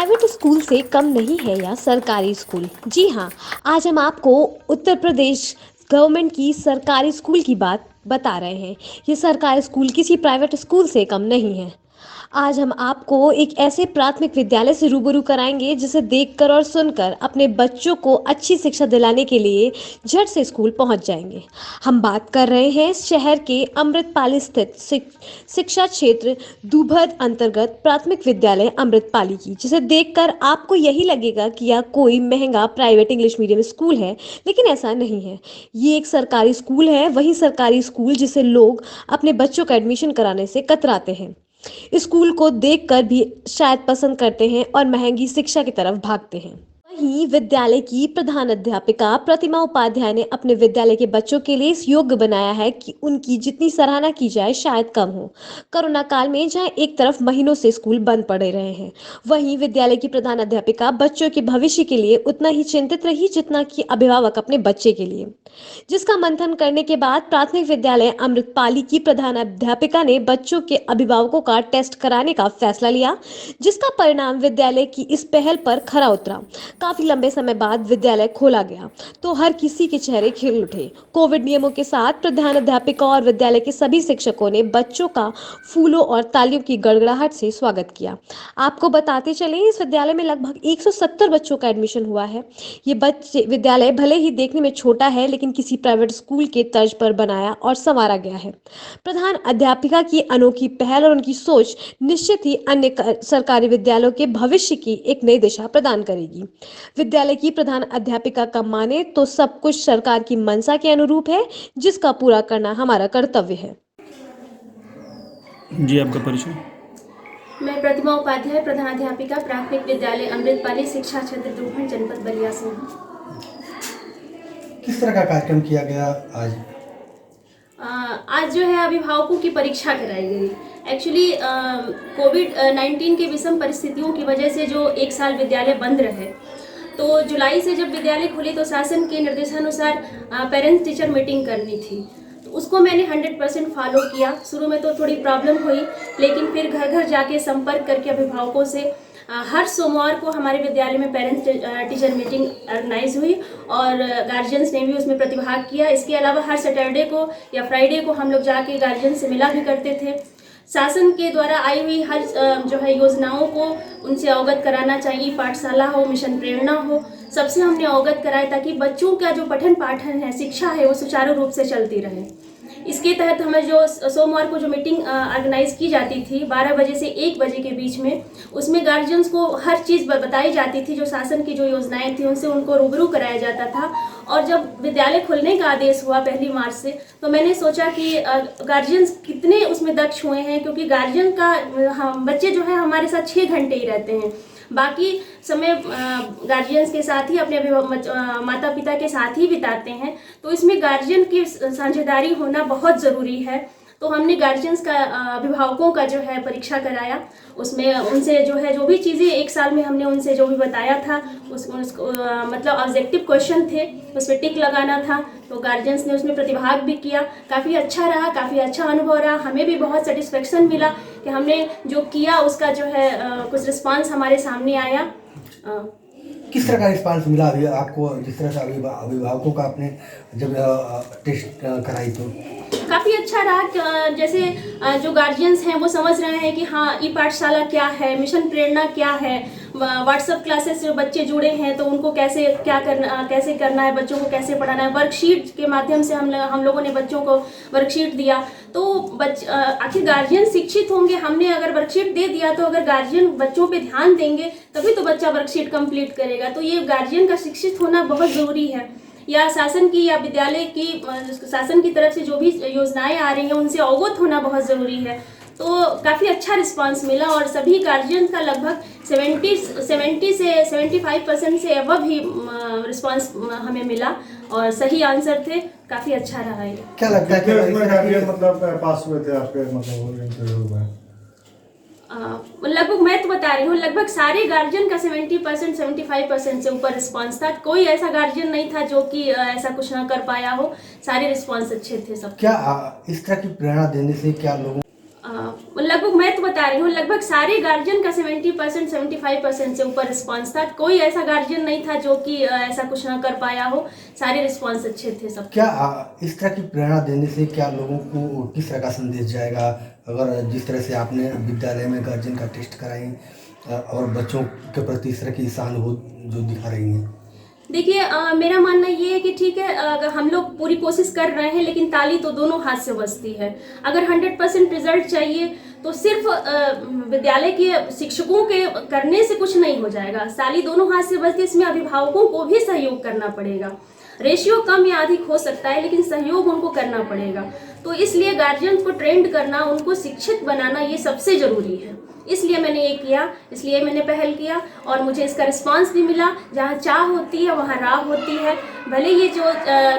Private school से कम नहीं है या सरकारी स्कूल। जी हाँ, आज हम आपको उत्तर प्रदेश गवर्नमेंट की सरकारी स्कूल की बात बता रहे हैं। ये सरकारी स्कूल किसी प्राइवेट स्कूल से कम नहीं है। आज हम आपको एक ऐसे प्राथमिक विद्यालय से रूबरू कराएंगे जिसे देखकर और सुनकर अपने बच्चों को अच्छी शिक्षा दिलाने के लिए झट से स्कूल पहुंच जाएंगे। हम बात कर रहे हैं शहर के अमृतपाली स्थित शिक्षा क्षेत्र दूभद अंतर्गत प्राथमिक विद्यालय अमृतपाली की, जिसे देखकर आपको यही लगेगा कि यह कोई महंगा प्राइवेट इंग्लिश मीडियम स्कूल है, लेकिन ऐसा नहीं है। ये एक सरकारी स्कूल है, वही सरकारी स्कूल जिसे लोग अपने बच्चों का एडमिशन कराने से कतराते हैं। स्कूल को देखकर भी शायद पसंद करते हैं और महंगी शिक्षा की तरफ भागते हैं। वहीं विद्यालय की प्रधान अध्यापिका प्रतिमा उपाध्याय ने अपने विद्यालय के बच्चों के लिए इस योग्य बनाया है कि उनकी जितनी सराहना की जाए शायद कम हो। कोरोना काल में जहां एक तरफ महीनों से स्कूल बंद पड़े रहे हैं, वहीं विद्यालय की प्रधान अध्यापिका बच्चों के भविष्य के लिए उतना ही चिंतित रही जितना कि अभिभावक अपने बच्चे के लिए। जिसका मंथन करने के बाद प्राथमिक विद्यालय अमृतपाली की प्रधान अध्यापिका ने बच्चों के अभिभावकों का टेस्ट कराने का फैसला लिया, जिसका परिणाम विद्यालय की इस पहल पर खरा उतरा। काफी लंबे समय बाद विद्यालय खोला गया तो हर किसी के चेहरे खिल उठे। कोविड नियमों के साथ प्रधान अध्यापिका और विद्यालय के सभी शिक्षकों ने बच्चों का फूलों और तालियों की गड़गड़ाहट से स्वागत किया। आपको बताते चले, इस विद्यालय में लगभग 170 बच्चों का एडमिशन हुआ है। ये बच्चे विद्यालय भले ही देखने में छोटा है, लेकिन किसी प्राइवेट स्कूल के तर्ज पर बनाया और संवारा गया है। प्रधान अध्यापिका की अनोखी पहल और उनकी सोच निश्चित ही अन्य सरकारी विद्यालयों के भविष्य की एक नई दिशा प्रदान करेगी। विद्यालय की प्रधान अध्यापिका का माने तो सब कुछ सरकार की मंशा के अनुरूप है, जिसका पूरा करना हमारा कर्तव्य है। जी, आपका परिचय? मैं प्रतिमा उपाध्याय, प्रधानाध्यापिका, प्राथमिक विद्यालय अमृतपाली, शिक्षा क्षेत्र दूभन, जनपद बलिया से हूँ। किस तरह का कार्यक्रम किया गया आज? आज जो है अभिभावकों की परीक्षा कराई गई। एक्चुअली कोविड-19 के विषम परिस्थितियों की वजह से जो एक साल विद्यालय बंद रहे, तो जुलाई से जब विद्यालय खुले तो शासन के निर्देशानुसार पेरेंट्स टीचर मीटिंग करनी थी। तो उसको मैंने 100% फॉलो किया। शुरू में तो थोड़ी प्रॉब्लम हुई, लेकिन फिर घर घर जाके संपर्क करके अभिभावकों से हर सोमवार को हमारे विद्यालय में पेरेंट्स टीचर मीटिंग ऑर्गेनाइज हुई और गार्जियंस ने भी उसमें प्रतिभाग किया। इसके अलावा हर सैटरडे को या फ्राइडे को हम लोग जाके गार्जियन से मिला भी करते थे। शासन के द्वारा आई हुई हर जो है योजनाओं को उनसे अवगत कराना चाहिए। पाठशाला हो, मिशन प्रेरणा हो, सबसे हमने अवगत कराया ताकि बच्चों का जो पठन पाठन है, शिक्षा है, वो सुचारू रूप से चलती रहे। इसके तहत हमें जो सोमवार को जो मीटिंग ऑर्गेनाइज की जाती थी 12 बजे से 1 बजे के बीच में, उसमें गार्जियंस को हर चीज़ बताई जाती थी। जो शासन की जो योजनाएं थी उनसे उनको रूबरू कराया जाता था। और जब विद्यालय खुलने का आदेश हुआ 1 मार्च से, तो मैंने सोचा कि गार्जियंस कितने उसमें दक्ष हुए हैं, क्योंकि गार्जियन का बच्चे जो है हमारे साथ 6 घंटे ही रहते हैं। बाकी समय गार्जियंस के साथ ही अपने माता पिता के साथ ही बिताते हैं। तो इसमें गार्जियन की साझेदारी होना बहुत ज़रूरी है। तो हमने गार्जियंस का अभिभावकों का जो है परीक्षा कराया। उसमें उनसे जो है जो भी चीज़ें एक साल में हमने उनसे जो भी बताया था उसको मतलब ऑब्जेक्टिव क्वेश्चन थे, उस पर टिक लगाना था। तो गार्जियंस ने उसमें प्रतिभाग भी किया। काफ़ी अच्छा रहा, काफ़ी अच्छा अनुभव रहा। हमें भी बहुत सेटिस्फेक्शन मिला कि हमने जो किया उसका जो है कुछ रिस्पांस हमारे सामने आया। किस तरह का रिस्पांस मिला अभी आपको, जिस तरह से अभिभावकों का आपने जब टेस्ट कराई तो? काफ़ी अच्छा रहा। जैसे जो गार्जियंस हैं वो समझ रहे हैं कि हाँ, ई पाठशाला क्या है, मिशन प्रेरणा क्या है, व्हाट्सएप क्लासेस जो बच्चे जुड़े हैं तो उनको कैसे करना है, बच्चों को कैसे पढ़ाना है। वर्कशीट के माध्यम से हम लोगों ने बच्चों को वर्कशीट दिया। तो आखिर गार्जियन शिक्षित होंगे। हमने अगर वर्कशीट दे दिया तो अगर गार्जियन बच्चों पे ध्यान देंगे तभी तो बच्चा वर्कशीट कंप्लीट करेगा। तो ये गार्जियन का शिक्षित होना बहुत ज़रूरी है। या शासन की या विद्यालय की शासन की तरफ से जो भी योजनाएं आ रही हैं उनसे अवगत होना बहुत ज़रूरी है। तो काफ़ी अच्छा रिस्पांस मिला और सभी गार्जियन का लगभग 70 से 75% से अबव ही रिस्पांस हमें मिला और सही आंसर थे। काफ़ी अच्छा रहा है। क्या लगता है कि मतलब पास हुए थे आपके मतलब लगभग मैं तो बता रही हूँ लगभग सारे गार्जियन का 70% 75% से ऊपर रिस्पांस था। कोई ऐसा गार्जियन नहीं था जो कि ऐसा कुछ ना कर पाया हो। सारे रिस्पांस अच्छे थे सब। क्या इस तरह की प्रेरणा देने से क्या लोगों लगभग लोग, मैं तो बता रही हूँ, लगभग सारे गार्जियन का 70% 75% से ऊपर रिस्पांस था। कोई ऐसा गार्जियन नहीं था जो कि ऐसा कुछ ना कर पाया हो। सारे रिस्पांस अच्छे थे सब। क्या इस तरह की प्रेरणा देने से क्या लोगों को किस तरह का संदेश जाएगा, अगर जिस तरह से आपने विद्यालय में गार्जियन का टेस्ट कराई और बच्चों के प्रति इस तरह की सहानुभूति जो दिखा रही हैं? देखिए, मेरा मानना ये है कि ठीक है, अगर हम लोग पूरी कोशिश कर रहे हैं, लेकिन ताली तो दोनों हाथ से बजती है। अगर 100% रिजल्ट चाहिए तो सिर्फ विद्यालय के शिक्षकों के करने से कुछ नहीं हो जाएगा। ताली दोनों हाथ से बजती है, इसमें अभिभावकों को भी सहयोग करना पड़ेगा। रेशियो कम या अधिक हो सकता है, लेकिन सहयोग उनको करना पड़ेगा। तो इसलिए गार्जियन को ट्रेंड करना, उनको शिक्षित बनाना, ये सबसे ज़रूरी है। इसलिए मैंने ये किया, इसलिए मैंने पहल किया और मुझे इसका रिस्पांस भी मिला। जहाँ चाह होती है वहाँ राह होती है। भले ये जो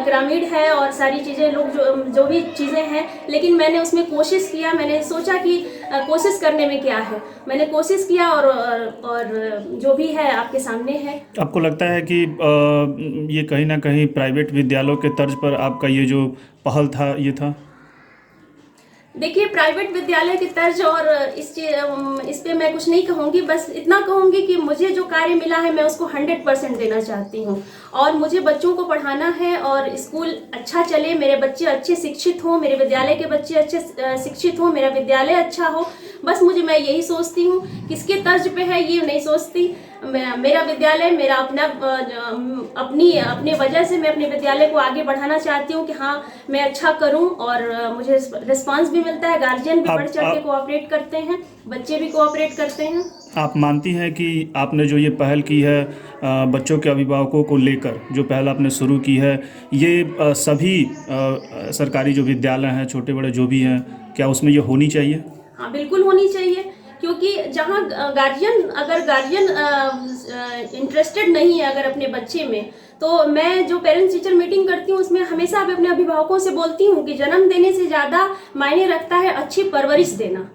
ग्रामीण है और सारी चीज़ें लोग जो भी चीज़ें हैं, लेकिन मैंने उसमें कोशिश किया। मैंने सोचा कि कोशिश करने में क्या है, मैंने कोशिश किया और जो भी है आपके सामने है। आपको लगता है कि ये कहीं ना कहीं प्राइवेट विद्यालयों के तर्ज पर आपका ये जो पहल था ये था? देखिए, प्राइवेट विद्यालय की तर्ज और इस पे मैं कुछ नहीं कहूँगी। बस इतना कहूँगी कि मुझे जो कार्य मिला है मैं उसको 100% देना चाहती हूँ और मुझे बच्चों को पढ़ाना है और स्कूल अच्छा चले, मेरे बच्चे अच्छे शिक्षित हों, मेरे विद्यालय के बच्चे अच्छे शिक्षित हों, मेरा विद्यालय अच्छा हो। बस मैं यही सोचती हूँ। किसके तर्ज पे है ये नहीं सोचती। मेरा विद्यालय, मेरा अपनी वजह से मैं अपने विद्यालय को आगे बढ़ाना चाहती हूँ कि हाँ, मैं अच्छा करूँ और मुझे रिस्पांस भी मिलता है। गार्जियन भी बढ़ चढ़ के कोऑपरेट करते हैं, बच्चे भी कोऑपरेट करते हैं। आप मानती हैं कि आपने जो ये पहल की है बच्चों के अभिभावकों को लेकर, जो पहल आपने शुरू की है, ये सभी सरकारी जो विद्यालय हैं, छोटे बड़े जो भी हैं, क्या उसमें ये होनी चाहिए? हाँ, बिल्कुल होनी चाहिए। क्योंकि जहाँ अगर गार्जियन इंटरेस्टेड नहीं है अगर अपने बच्चे में, तो मैं जो पेरेंट्स टीचर मीटिंग करती हूँ उसमें हमेशा अपने अभिभावकों से बोलती हूँ कि जन्म देने से ज़्यादा मायने रखता है अच्छी परवरिश देना।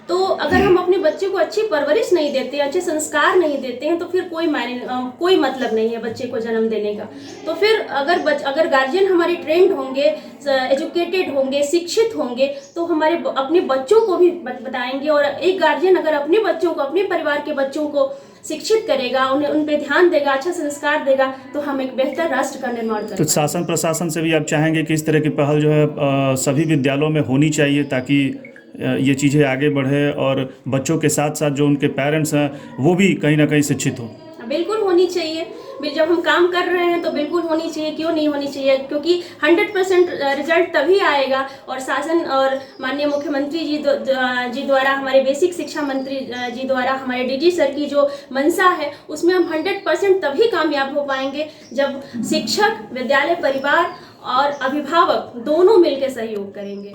तो अगर हम अपने बच्चे को अच्छी परवरिश नहीं देते, अच्छे संस्कार नहीं देते हैं, तो फिर कोई मतलब नहीं है बच्चे को जन्म देने का। तो फिर अगर गार्जियन हमारे ट्रेंड होंगे, एजुकेटेड होंगे, शिक्षित होंगे, तो हमारे अपने बच्चों को भी बताएंगे। और एक गार्जियन अगर अपने बच्चों को, अपने परिवार के बच्चों को शिक्षित करेगा, उन पे ध्यान देगा, अच्छा संस्कार देगा, तो हम एक बेहतर राष्ट्र का निर्माण करेंगे। तो शासन प्रशासन से भी आप चाहेंगे कि इस तरह की पहल जो है सभी विद्यालयों में होनी चाहिए, ताकि ये चीज़ें आगे बढ़े और बच्चों के साथ साथ जो उनके पेरेंट्स हैं वो भी कहीं ना कहीं शिक्षित हों? बिल्कुल होनी चाहिए। जब हम काम कर रहे हैं तो बिल्कुल होनी चाहिए। क्यों नहीं होनी चाहिए? क्योंकि 100% रिजल्ट तभी आएगा। और शासन और माननीय मुख्यमंत्री जी द्वारा, हमारे बेसिक शिक्षा मंत्री जी द्वारा, हमारे डीजी सर की जो मंशा है, उसमें हम 100% तभी कामयाब हो पाएंगे जब शिक्षक, विद्यालय, परिवार और अभिभावक दोनों मिलकर सहयोग करेंगे।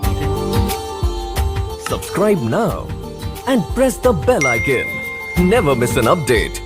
Subscribe now and press the bell icon. Never miss an update.